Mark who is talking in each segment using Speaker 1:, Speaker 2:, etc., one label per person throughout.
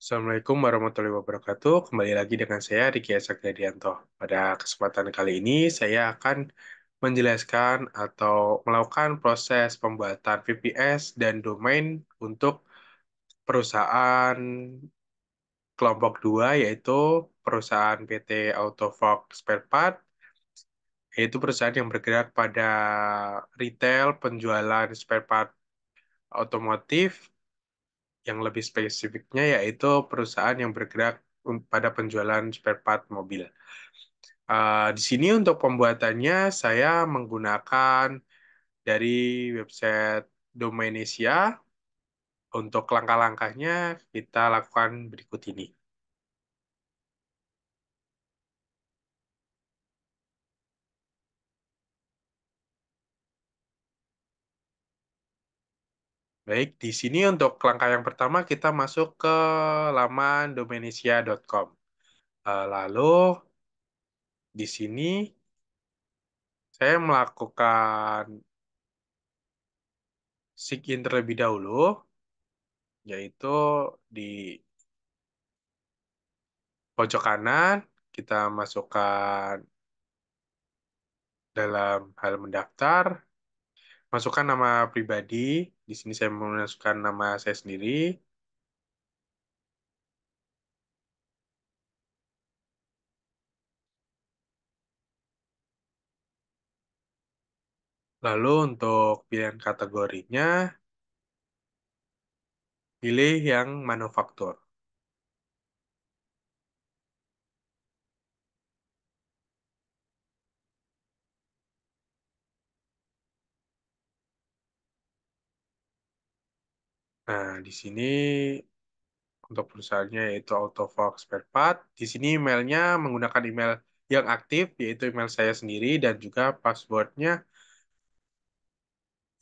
Speaker 1: Assalamualaikum warahmatullahi wabarakatuh. Kembali lagi dengan saya Riki Esakriadianto. Pada kesempatan kali ini saya akan menjelaskan atau melakukan proses pembuatan VPS dan domain untuk perusahaan kelompok dua, yaitu perusahaan PT Autofog Spare Part, yaitu perusahaan yang bergerak pada retail penjualan spare part otomotif. Yang lebih spesifiknya yaitu perusahaan yang bergerak pada penjualan spare part mobil. Di sini untuk pembuatannya saya menggunakan dari website Domainisia. Untuk langkah-langkahnya kita lakukan berikut ini. Baik, di sini untuk langkah yang pertama kita masuk ke laman domainisia.com. Lalu di sini saya melakukan sign in terlebih dahulu, yaitu di pojok kanan kita masukkan dalam hal mendaftar, masukkan nama pribadi. Di sini saya memasukkan nama saya sendiri. Lalu untuk pilihan kategorinya, pilih yang manufaktur. Nah, di sini untuk perusahaannya yaitu Autofox Spare Part. Di sini emailnya menggunakan email yang aktif, yaitu email saya sendiri, dan juga passwordnya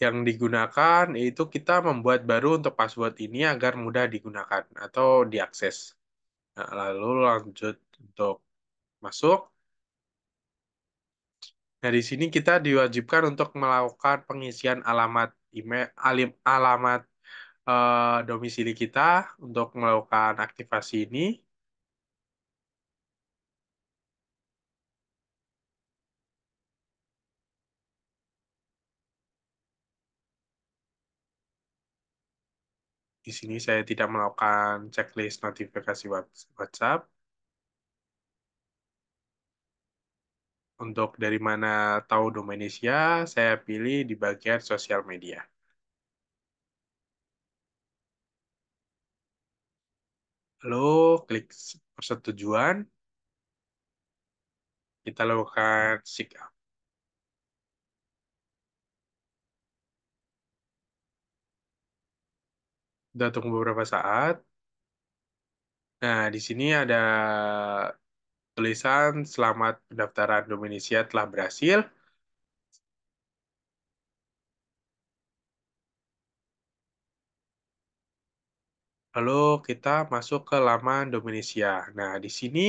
Speaker 1: yang digunakan, yaitu kita membuat baru untuk password ini agar mudah digunakan atau diakses. Nah, lalu lanjut untuk masuk. Nah, di sini kita diwajibkan untuk melakukan pengisian alamat email, alamat domisili kita untuk melakukan aktivasi ini. Di sini saya tidak melakukan checklist notifikasi WhatsApp. Untuk dari mana tahu Domanesia, saya pilih di bagian sosial media. Lalu klik persetujuan, kita lakukan sign up. Kita tunggu beberapa saat. Nah, di sini ada tulisan selamat pendaftaran Domanesia telah berhasil. Lalu kita masuk ke laman Domanesia. Nah, di sini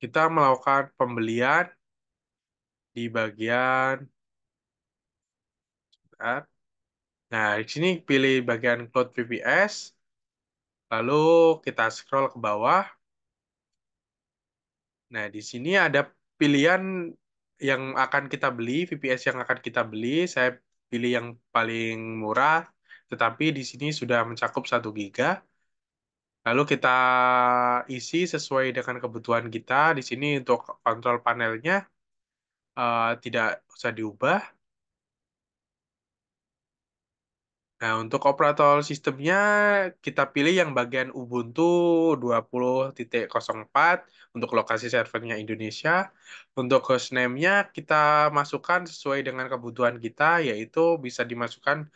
Speaker 1: kita melakukan pembelian di bagian ah, Nah, di sini pilih bagian Cloud VPS, lalu kita scroll ke bawah. Nah, di sini ada pilihan yang akan kita beli, VPS yang akan kita beli. Saya pilih yang paling murah, tetapi di sini sudah mencakup 1 GB. Lalu kita isi sesuai dengan kebutuhan kita. Di sini untuk kontrol panelnya tidak usah diubah. Nah, untuk operator sistemnya kita pilih yang bagian Ubuntu 20.04 untuk lokasi servernya Indonesia. Untuk hostname-nya kita masukkan sesuai dengan kebutuhan kita, yaitu bisa dimasukkan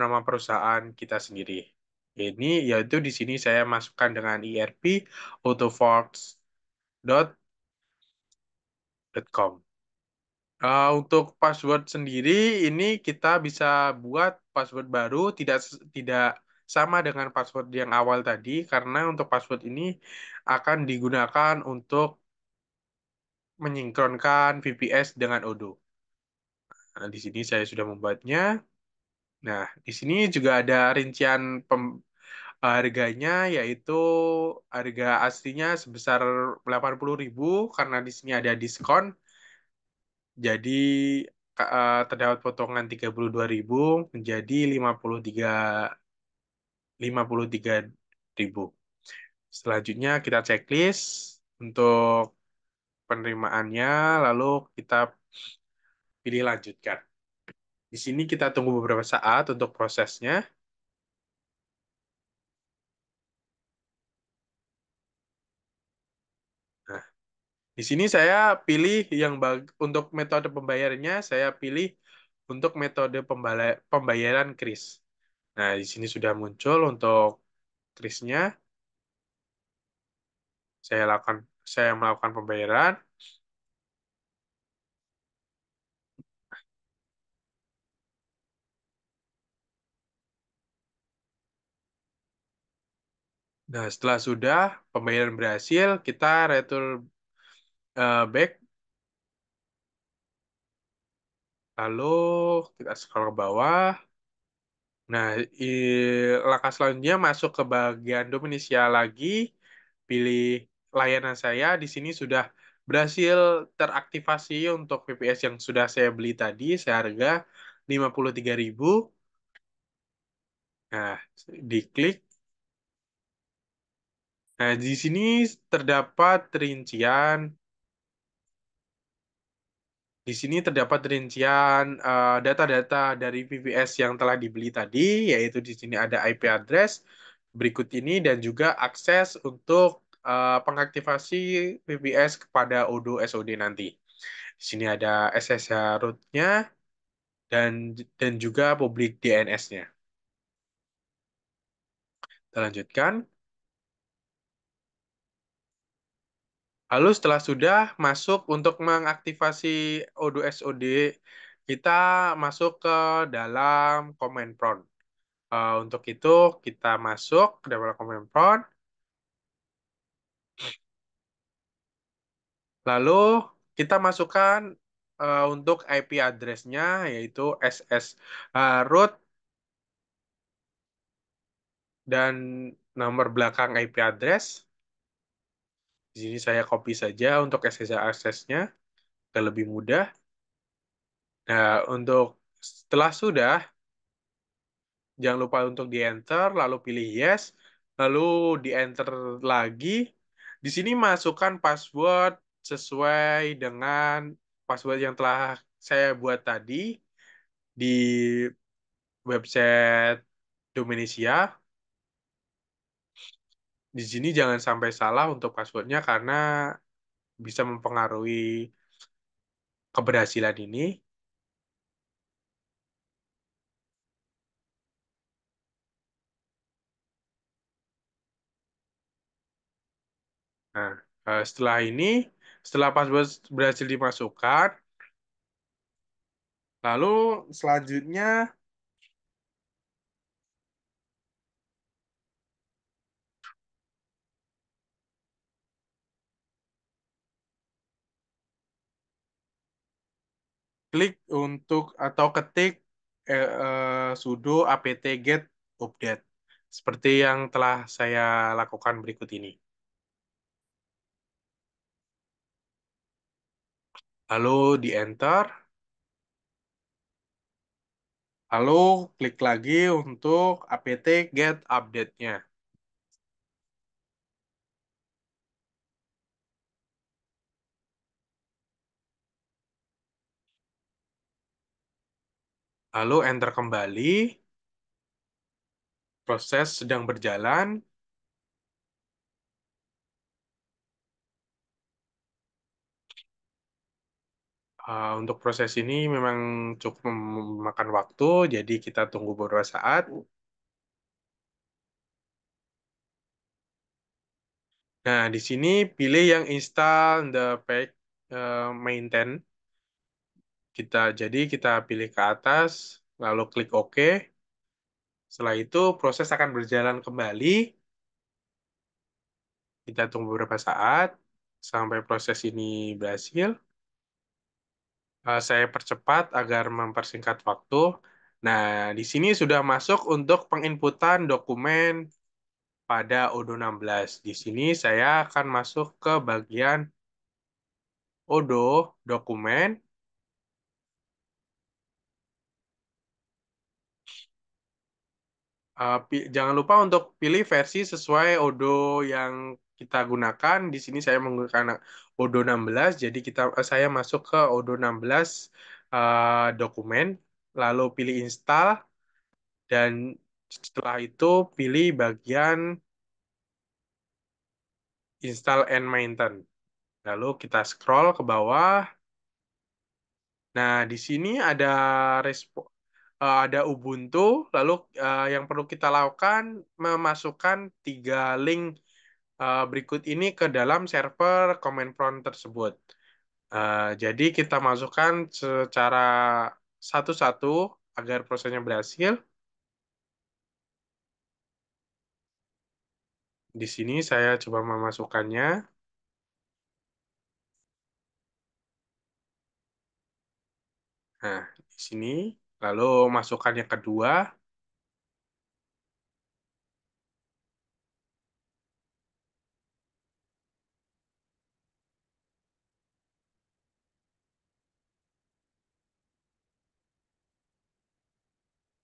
Speaker 1: nama perusahaan kita sendiri. Ini yaitu di sini saya masukkan dengan IRP autoforts.com. Untuk password sendiri ini kita bisa buat password baru tidak sama dengan password yang awal tadi karena untuk password ini akan digunakan untuk menyinkronkan VPS dengan Odoo. Nah, di sini saya sudah membuatnya. Nah, di sini juga ada rincian harganya, yaitu harga aslinya sebesar 80.000 karena di sini ada diskon. Jadi terdapat potongan 32.000 menjadi 53.000. Selanjutnya kita checklist untuk penerimaannya, lalu kita pilih lanjutkan. Di sini kita tunggu beberapa saat untuk prosesnya. Nah, di sini saya pilih untuk metode pembayarannya, saya pilih untuk metode pembayaran kris. Nah, di sini sudah muncul untuk krisnya. Saya lakukan, saya melakukan pembayaran. Nah, setelah sudah pembayaran berhasil, kita return back, lalu kita scroll ke bawah. Nah, langkah selanjutnya masuk ke bagian Dominesia lagi, pilih layanan saya. Di sini sudah berhasil teraktivasi untuk VPS yang sudah saya beli tadi, seharga 53.000. Nah, diklik. Nah, di sini terdapat rincian. Di sini terdapat rincian data-data dari VPS yang telah dibeli tadi, yaitu di sini ada IP address berikut ini dan juga akses untuk pengaktifasi VPS kepada Odoo SOD nanti. Di sini ada SSH root-nya dan juga public DNS-nya. Kita lanjutkan. Lalu setelah sudah masuk untuk mengaktifasi Odoo SOD, kita masuk ke dalam command prompt. Untuk itu kita masuk ke dalam command prompt, lalu kita masukkan untuk IP address-nya yaitu SSH root dan nomor belakang IP address. Di sini saya copy saja untuk SSH access-nya agar lebih mudah. Nah, setelah sudah, jangan lupa untuk di-enter, lalu pilih yes, lalu di-enter lagi. Di sini masukkan password sesuai dengan password yang telah saya buat tadi di website Dominesia. Di sini jangan sampai salah untuk passwordnya karena bisa mempengaruhi keberhasilan ini. Nah, setelah ini, setelah password berhasil dimasukkan, lalu selanjutnya klik untuk atau ketik sudo apt-get update seperti yang telah saya lakukan berikut ini. Lalu di enter, lalu klik lagi untuk apt-get update-nya. Lalu enter kembali, proses sedang berjalan. Untuk proses ini memang cukup memakan waktu, jadi kita tunggu beberapa saat. Nah, di sini pilih yang install the pack maintain. Kita pilih ke atas, lalu klik OK. Setelah itu proses akan berjalan kembali. Kita tunggu beberapa saat. sampai proses ini berhasil. Saya percepat agar mempersingkat waktu. Nah, di sini sudah masuk untuk penginputan dokumen pada Odoo 16. Di sini saya akan masuk ke bagian Odoo dokumen. Jangan lupa untuk pilih versi sesuai Odoo yang kita gunakan. Di sini saya menggunakan Odoo 16, jadi saya masuk ke Odoo 16 dokumen, lalu pilih install, dan setelah itu pilih bagian install and maintain. Lalu kita scroll ke bawah. Nah, di sini ada ada Ubuntu. Lalu yang perlu kita lakukan memasukkan 3 link berikut ini ke dalam server command prompt tersebut. Jadi kita masukkan secara satu-satu agar prosesnya berhasil. Di sini saya coba memasukkannya. Nah, di sini. Lalu masukkan yang kedua.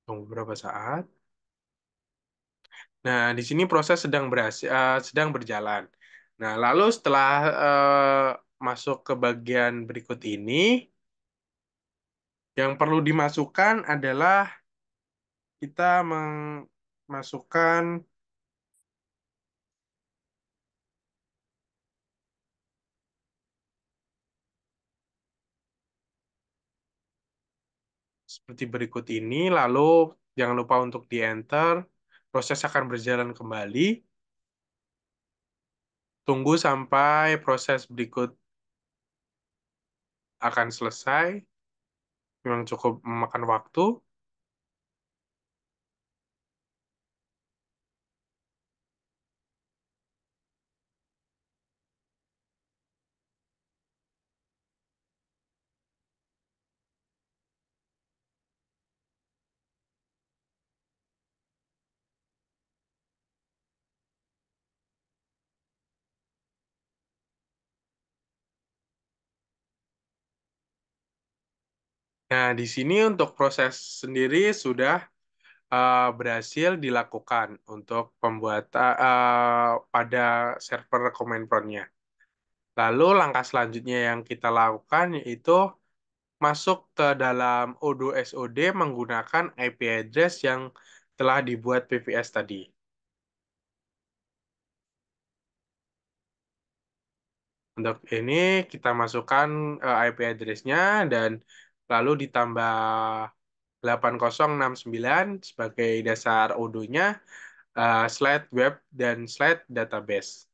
Speaker 1: Tunggu beberapa saat. Nah, di sini proses sedang berjalan. Nah, lalu setelah masuk ke bagian berikut ini, yang perlu dimasukkan adalah kita memasukkan seperti berikut ini, lalu jangan lupa untuk di-enter. Proses akan berjalan kembali. Tunggu sampai proses berikut akan selesai. Memang cukup memakan waktu. Nah, di sini untuk proses sendiri sudah berhasil dilakukan untuk pembuatan pada server command prompt-nya. Lalu langkah selanjutnya yang kita lakukan yaitu masuk ke dalam Odoo SOD menggunakan IP address yang telah dibuat PVS tadi. Untuk ini kita masukkan IP address-nya dan lalu ditambah 8069 sebagai dasar Odoo-nya, slide web dan slide database.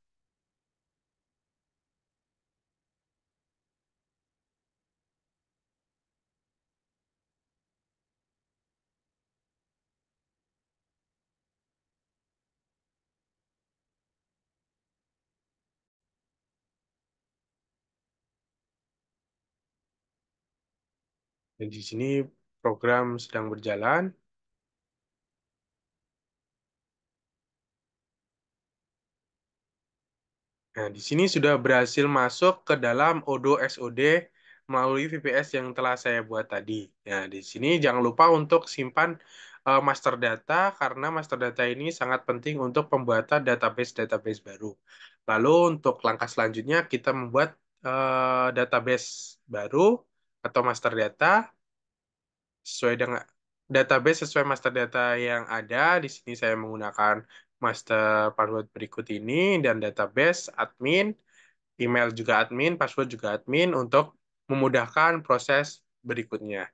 Speaker 1: Dan di sini program sedang berjalan. Nah, di sini sudah berhasil masuk ke dalam Odoo SOD melalui VPS yang telah saya buat tadi. Nah, di sini jangan lupa untuk simpan master data karena master data ini sangat penting untuk pembuatan database-database baru. Lalu untuk langkah selanjutnya kita membuat database baru atau master data sesuai dengan database sesuai master data yang ada. Di sini saya menggunakan master password berikut ini dan database admin, email juga admin, password juga admin untuk memudahkan proses berikutnya.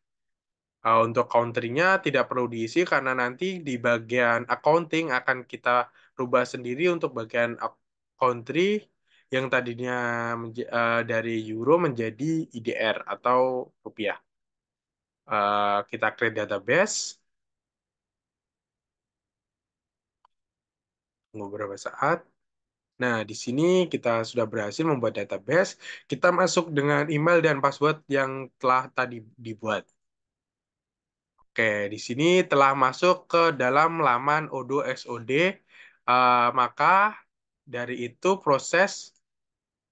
Speaker 1: Untuk country-nya tidak perlu diisi karena nanti di bagian accounting akan kita rubah sendiri untuk bagian country yang tadinya dari euro menjadi IDR atau rupiah. Kita create database. Tunggu beberapa saat. Nah, di sini kita sudah berhasil membuat database. Kita masuk dengan email dan password yang telah tadi dibuat. Oke, di sini telah masuk ke dalam laman Odoo XOD. Maka dari itu proses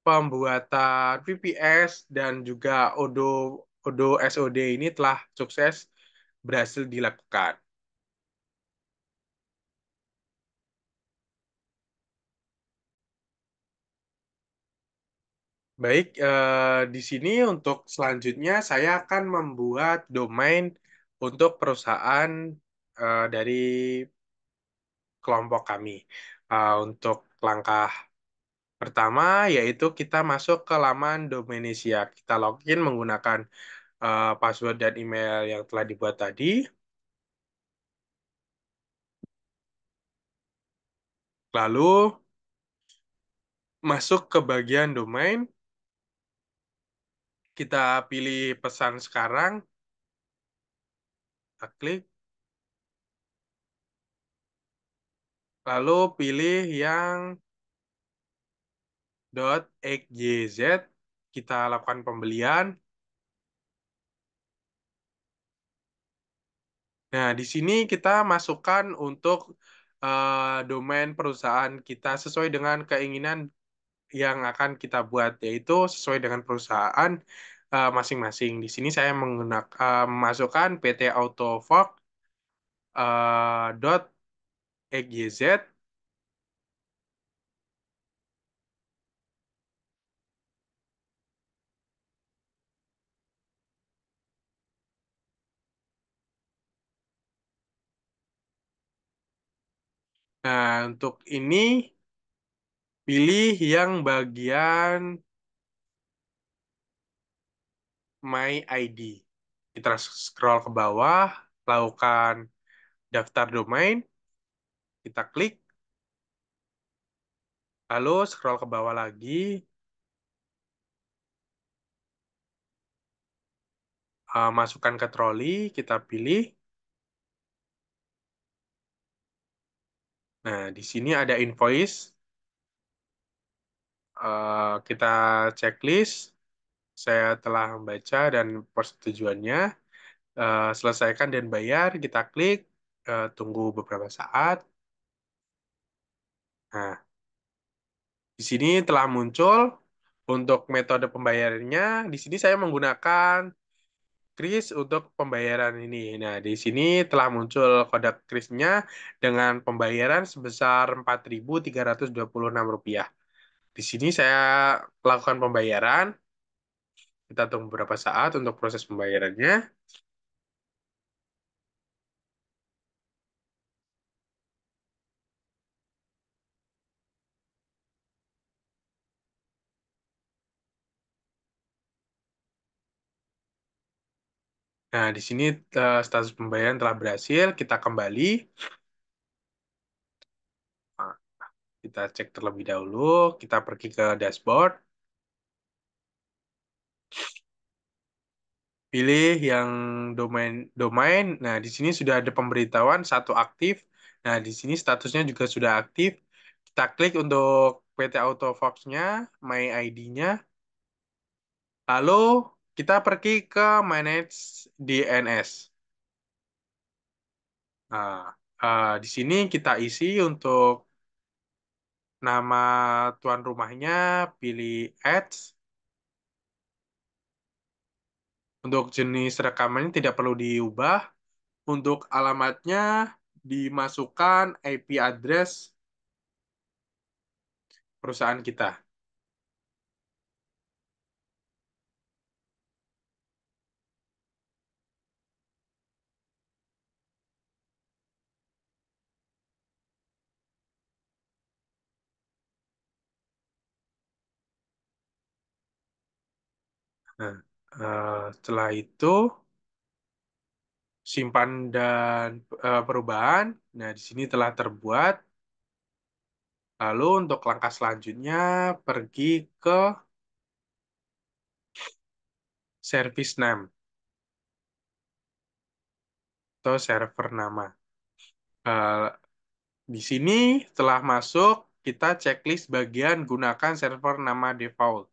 Speaker 1: pembuatan VPS dan juga Odoo SOD ini telah sukses berhasil dilakukan. Baik, di sini untuk selanjutnya saya akan membuat domain untuk perusahaan dari kelompok kami. Untuk langkah pertama yaitu kita masuk ke laman Dominisia. Kita login menggunakan password dan email yang telah dibuat tadi. Lalu masuk ke bagian domain, kita pilih pesan sekarang, kita klik, lalu pilih yang .xyz, kita lakukan pembelian. Nah, di sini kita masukkan untuk domain perusahaan kita sesuai dengan keinginan yang akan kita buat, yaitu sesuai dengan perusahaan masing-masing. Di sini saya menggunakan memasukkan PT Autofog .xyz. Nah, untuk ini pilih yang bagian My ID. Kita scroll ke bawah, lakukan daftar domain, kita klik, lalu scroll ke bawah lagi, masukkan ke troli, kita pilih. Nah, di sini ada invoice, kita checklist. Saya telah membaca dan persetujuannya. Selesaikan dan bayar, kita klik, tunggu beberapa saat. Nah, di sini telah muncul untuk metode pembayarannya. Di sini saya menggunakan kris untuk pembayaran ini. Nah, di sini telah muncul kode krisnya dengan pembayaran sebesar Rp4.326. Di sini saya lakukan pembayaran. Kita tunggu beberapa saat untuk proses pembayarannya. Nah, di sini status pembayaran telah berhasil. Kita kembali. Nah, kita cek terlebih dahulu. Kita pergi ke dashboard. Pilih yang domain. Nah, di sini sudah ada pemberitahuan satu aktif. Nah, di sini statusnya juga sudah aktif. Kita klik untuk PT AutoFox-nya, My ID-nya. Lalu kita pergi ke Manage DNS. Nah, di sini kita isi untuk nama tuan rumahnya, pilih Ads. Untuk jenis rekamannya tidak perlu diubah. Untuk alamatnya dimasukkan IP address perusahaan kita. Nah, setelah itu simpan dan perubahan. Nah, di sini telah terbuat. Lalu untuk langkah selanjutnya pergi ke service name atau server nama. Eh, di sini telah masuk, kita checklist bagian gunakan server nama default.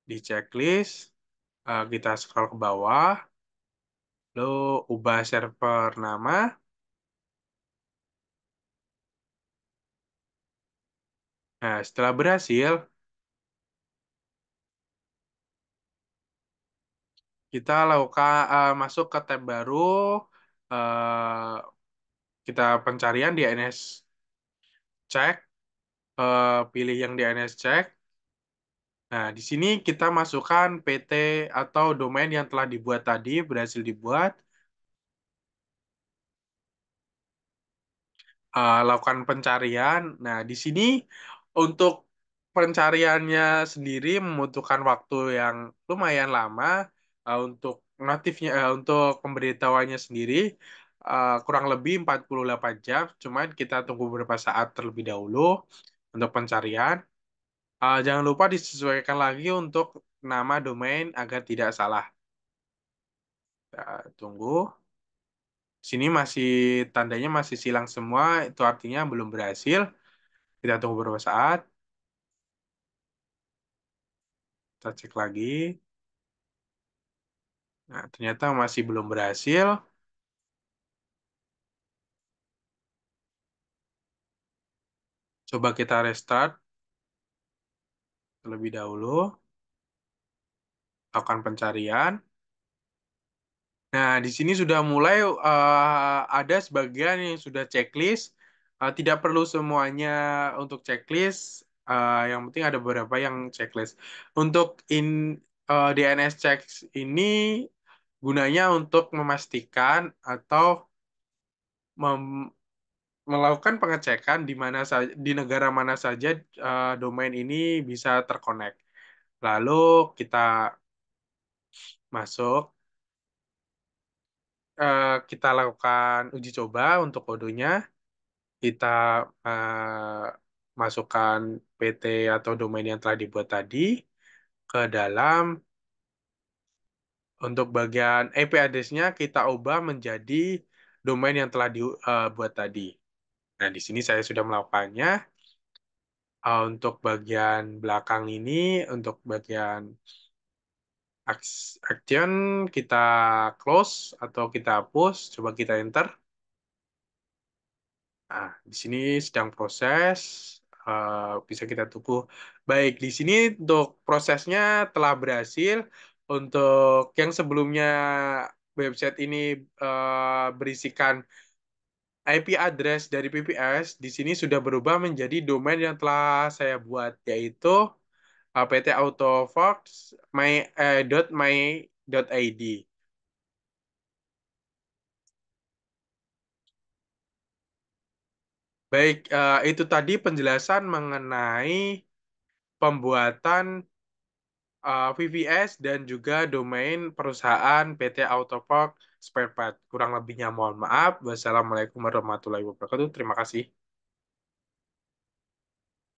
Speaker 1: Di checklist, kita scroll ke bawah, lalu ubah server nama. Nah, setelah berhasil, kita lakukan masuk ke tab baru, eh, kita pencarian di DNS check, pilih yang DNS check. Nah, di sini kita masukkan PT atau domain yang telah dibuat tadi, berhasil dibuat. Lakukan pencarian. Nah, di sini untuk pencariannya sendiri membutuhkan waktu yang lumayan lama untuk notifnya untuk pemberitahuannya sendiri kurang lebih 48 jam. Cuman kita tunggu beberapa saat terlebih dahulu untuk pencarian. Jangan lupa disesuaikan lagi untuk nama domain agar tidak salah. Tunggu. Sini masih tandanya masih silang semua, itu artinya belum berhasil. Kita tunggu beberapa saat, kita cek lagi. Nah, ternyata masih belum berhasil. Coba kita restart terlebih dahulu, lakukan pencarian. Nah, di sini sudah mulai ada sebagian yang sudah checklist. Tidak perlu semuanya untuk checklist. Yang penting ada beberapa yang checklist. Untuk DNS check ini gunanya untuk memastikan atau melakukan pengecekan di mana saja di negara mana saja domain ini bisa terkonek. Lalu kita masuk, kita lakukan uji coba untuk kodenya. Kita masukkan PT atau domain yang telah dibuat tadi ke dalam. Untuk bagian IP address-nya kita ubah menjadi domain yang telah dibuat tadi. Nah, di sini saya sudah melakukannya. Untuk bagian belakang ini, untuk bagian action, kita close atau kita hapus. Coba kita enter. Nah, di sini sedang proses. Bisa kita tunggu. Baik, di sini untuk prosesnya telah berhasil. Untuk yang sebelumnya website ini berisikan IP address dari PPS, di sini sudah berubah menjadi domain yang telah saya buat, yaitu PT Autofox my.id. Baik, itu tadi penjelasan mengenai pembuatan VVS dan juga domain perusahaan PT Autofox Spare Part. Kurang lebihnya mohon maaf. Wassalamualaikum warahmatullahi wabarakatuh. Terima kasih.